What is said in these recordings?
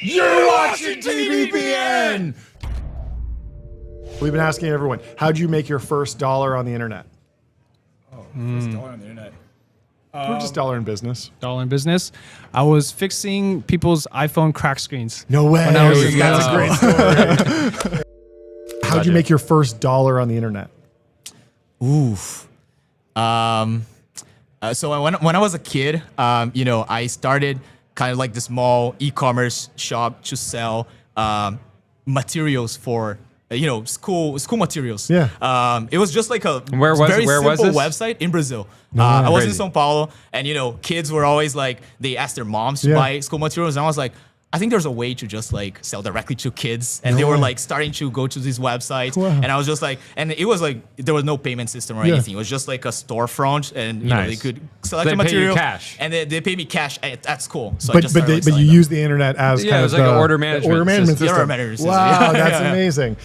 You're watching TBPN! We've been asking everyone, how'd you make your first dollar on the internet? First dollar on the internet. We're just dollar in business. Dollar in business. I was fixing people's iPhone crack screens. No way. When I was That's a great story. How'd you make your first dollar on the internet? Oof. So when I was a kid, I started kind of like this small e-commerce shop to sell materials for school materials. Yeah. It was just like a Where was simple this? website in Brazil. I was in Crazy. São Paulo, and kids were always like, they asked their moms to buy school materials, and I was like, I think there's a way to just like sell directly to kids, and they were like starting to go to these websites, and I was just like, and it was like there was no payment system or anything. It was just like a storefront, and they could select the material, cash. and they pay me cash at school. So I just But started you selling them. use the internet as kind it of was like an order management system. Order management system, Wow, yeah. that's amazing.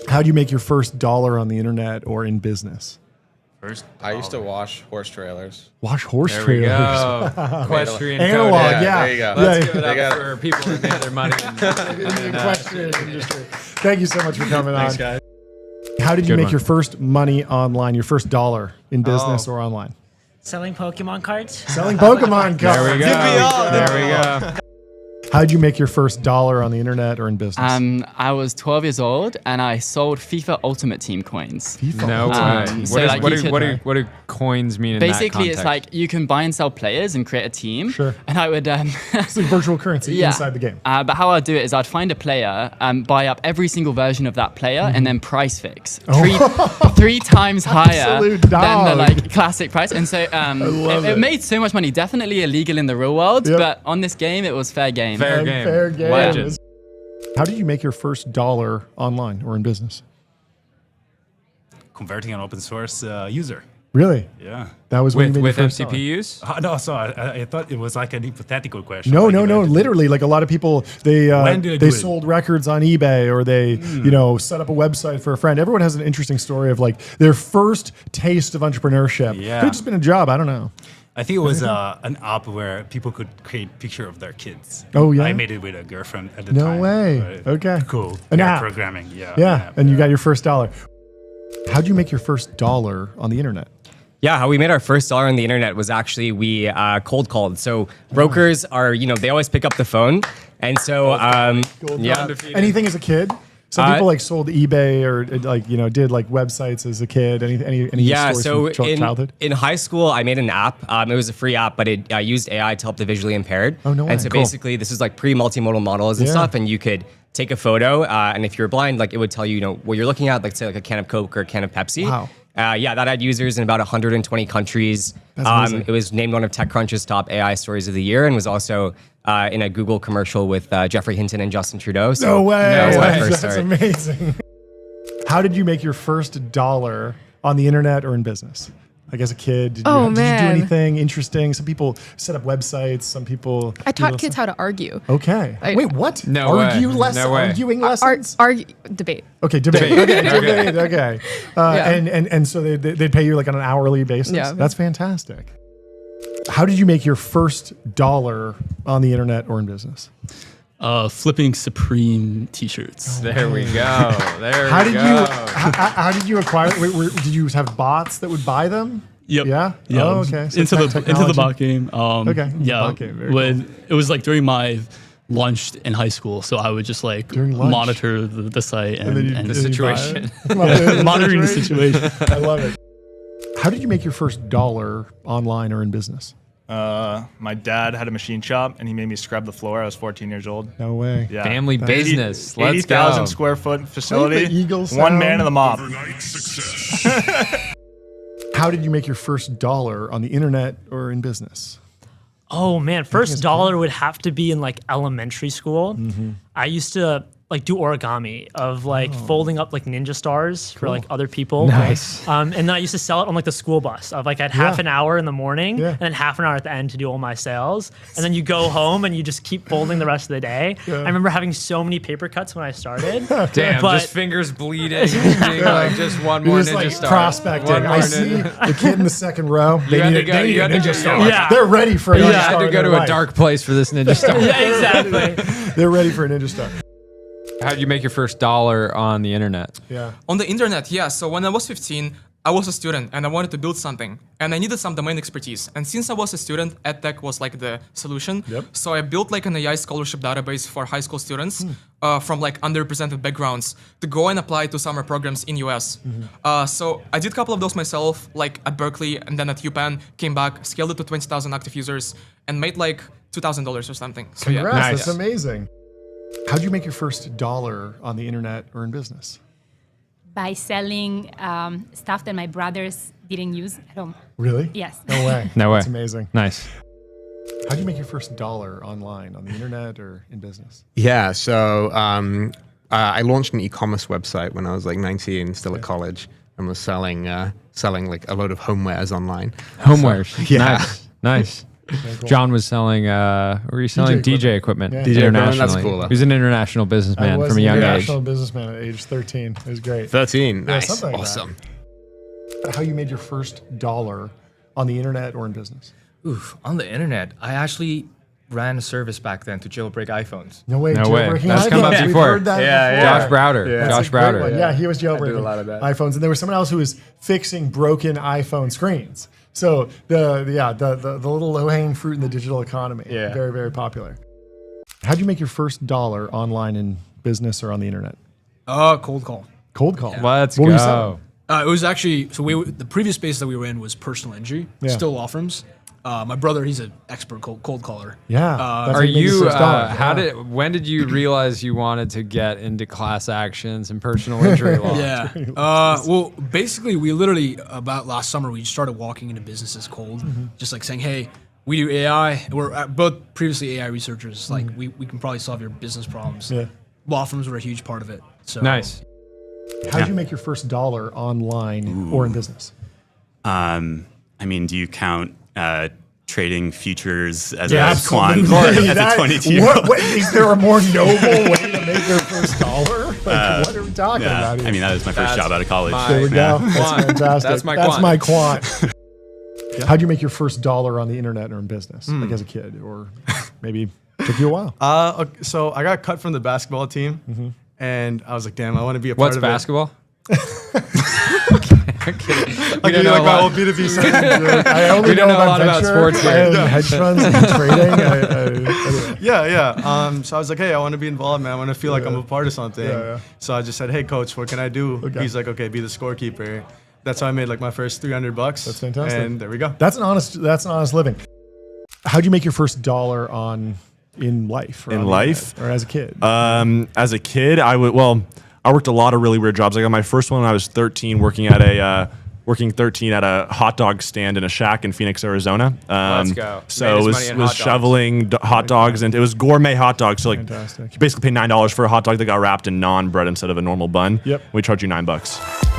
How'd you make your first dollar on the internet or in business? First, I used to wash horse trailers. Wash horse There we trailers. go. Equestrian Analog, coding. yeah. There you go. Let's give it They up got- for people who made their money. In the equestrian industry. Thank you so much for coming Thanks, on. guys. How did you Good make one. your first money online, your first dollar in business or online? Selling Pokemon cards. Selling Pokemon cards. There we go. There we go. How'd you make your first dollar on the internet or in business? I was 12 years old and I sold FIFA Ultimate Team coins. No way. so like you could- What do coins mean in Basically, that it's context? like you can buy and sell players and create a team. Sure. And I would, It's like virtual currency inside the game. but how I'd do it is I'd find a player, buy up every single version of that player, and then price fix three times higher Absolute than the dog. like classic price. And so it made so much money. Definitely illegal in the real world, Yep. but on this game it was fair game. Fair game. Fair game. Legend. How did you make your first dollar online or in business? converting an open source user. Really? Yeah. That was when you made With your first MCP dollar. use? No, so I thought it was like an hypothetical question. No, like no, if I no. had to- Literally, like a lot of people, they When do I do they it? sold records on eBay or they, set up a website for a friend. Everyone has an interesting story of like their first taste of entrepreneurship. Yeah. Could have just been a job. I don't know. I think it was an app where people could create picture of their kids. Oh, yeah? I made it with a girlfriend at the No time. way. Right. Okay. Cool. An Yeah, app. programming. Yeah. Yeah, and you got your first dollar. How'd you make your first dollar on the internet? Yeah, how we made our first dollar on the internet was actually we cold called. So brokers are, they always pick up the phone. And so, yeah. Anything as a kid? Some people like sold eBay or like, did like websites as a kid. Any Yeah, stories so from childhood? in high school, I made an app. It was a free app, but it used AI to help the visually impaired. Oh, no way. And so Cool. basically, this is like pre-multimodal models and Yeah. stuff, and you could take a photo, and if you're blind, like it would tell you, what you're looking at, like say like a can of Coke or a can of Pepsi. Wow. Yeah, that had users in about 120 countries. That's amazing. It was named one of TechCrunch's top AI stories of the year, and was also in a Google commercial with Jeffrey Hinton and Justin Trudeau. So No way. that was my first That's start. amazing. How did you make your first dollar on the internet or in business? Like as a kid, did you do anything interesting? Some people set up websites. Some people. I taught kids how to argue. Okay. Wait, what? No way. lessons? No way. Arguing lessons? Debate. Okay, debate. Okay, debate. Okay. Yeah. And so they'd pay you like on an hourly basis. Yeah. That's fantastic. How did you make your first dollar on the internet or in business? Flipping Supreme T-shirts. There we go. There How we did go. you? How did you acquire? Did you have bots that would buy them? Yep. Yeah. Yeah. Oh, okay. So into the technology. bot game. Okay. Yeah. Bot game, very When it was like during my lunch in high school, so I would just like During lunch? monitor the site and then The then you buy situation. it? monitoring the situation. I love it. How did you make your first dollar online or in business? My dad had a machine shop and he made me scrub the floor. I was 14 years old. No way. Yeah. Family business. Let's 80,000 go. square foot facility. the eagle One man sound. in the mop. How did you make your first dollar on the internet or in business? Oh man, first dollar would have to be in like elementary school. I used to like do origami of like folding up like ninja stars for like other people. Nice. And then I used to sell it on like the school bus of like I had half an hour in the morning and then half an hour at the end to do all my sales. And then you go home and you just keep folding the rest of the day. I remember having so many paper cuts when I started. Damn, but just fingers bleeding. Being like, just one more You're just ninja like star. prospecting. One more I see ninja- the kid in the second row. You had to go- they need you a had to ninja go- star. Yeah. They're ready for a ninja I star had to in go their to a life. dark place for this ninja star. yeah, exactly. They're ready for a ninja star. How'd you make your first dollar on the internet? Yeah. On the internet, yeah. So when I was 15, I was a student and I wanted to build something and I needed some domain expertise. And since I was a student, EdTech was like the solution. Yep. So I built like an AI scholarship database for high school students from like underrepresented backgrounds to go and apply to summer programs in US. So I did a couple of those myself, like at Berkeley and then at UPenn, came back, scaled it to 20,000 active users and made like $2,000 or something. So Congrats, yeah. that's amazing. How'd you make your first dollar on the internet or in business? By selling stuff that my brothers didn't use at home. Really? Yes. No way. No way. That's amazing. Nice. How'd you make your first dollar online on the internet or in business? Yeah, so I launched an e-commerce website when I was like 19, still at college, and was selling like a load of homewares online. Homewares. So, yeah. Nice. Nice. Cool. John was selling, were you selling DJ equipment? Yeah. DJ equipment, that's cool, though. He was an international businessman from a young age. International businessman at age 13. It was great. 13, nice, something like awesome. How you made your first dollar on the internet or in business? Oof, on the internet, I actually ran a service back then to jailbreak iPhones. No way. No way. Jailbreaking That's come up iPhones. We've before. heard that Josh before. Browder. Yeah. Josh That's a great Browder. one. Yeah, he was jailbreaking I do a lot of that. iPhones, and there was someone else who was fixing broken iPhone screens. So the little low-hanging fruit in the digital economy. Yeah. Very, very popular. How'd you make your first dollar online in business or on the internet? Cold call. Cold call. Let's What were you go. selling? It was actually the previous space that we were in was personal injury, Yeah. still law firms. My brother, he's an expert cold caller. Yeah. That's Are you? $6. When did you realize you wanted to get into class actions and personal injury law? Yeah. Well, basically, we literally about last summer we started walking into businesses cold, just like saying, "Hey, we do AI. We're both previously AI researchers. Like we can probably solve your business problems." Yeah. Law firms were a huge part of it. So Nice. How'd you make your first dollar online or in business? I mean, do you count trading futures as Yeah, a quant absolutely. as a 22-year-old? Is there a more noble way to make your first dollar? Like, what are we talking about here? I mean, that was my first job out of college. There we go. That's quant. fantastic. That's my quant. How'd you make your first dollar on the internet or in business, like as a kid, or maybe took you a while? So I got cut from the basketball team, and I was like, "Damn, I want to be a part What's of basketball? I do like my old B2B side. I only We don't know a about lot about venture, sports here. hedge funds and trading. Anyway. Yeah. So I was like, "Hey, I want to be involved, man. I want to feel like I'm a part of something." Yeah. So I just said, "Hey, coach, what can I do?" Okay. He's like, "Okay, be the scorekeeper." That's how I made like my first $300. That's fantastic. And there we go. That's an honest living. How'd you make your first dollar in life? Or In on the life? internet, or as a kid? As a kid, I worked a lot of really weird jobs. I got my first one when I was 13, working at a hot dog stand in a shack in Phoenix, Arizona. Let's go. So it was shoveling hot dogs, and it was gourmet hot dogs. So like, Fantastic. you basically pay $9 for a hot dog that got wrapped in naan bread instead of a normal bun. Yep. We charge you $9.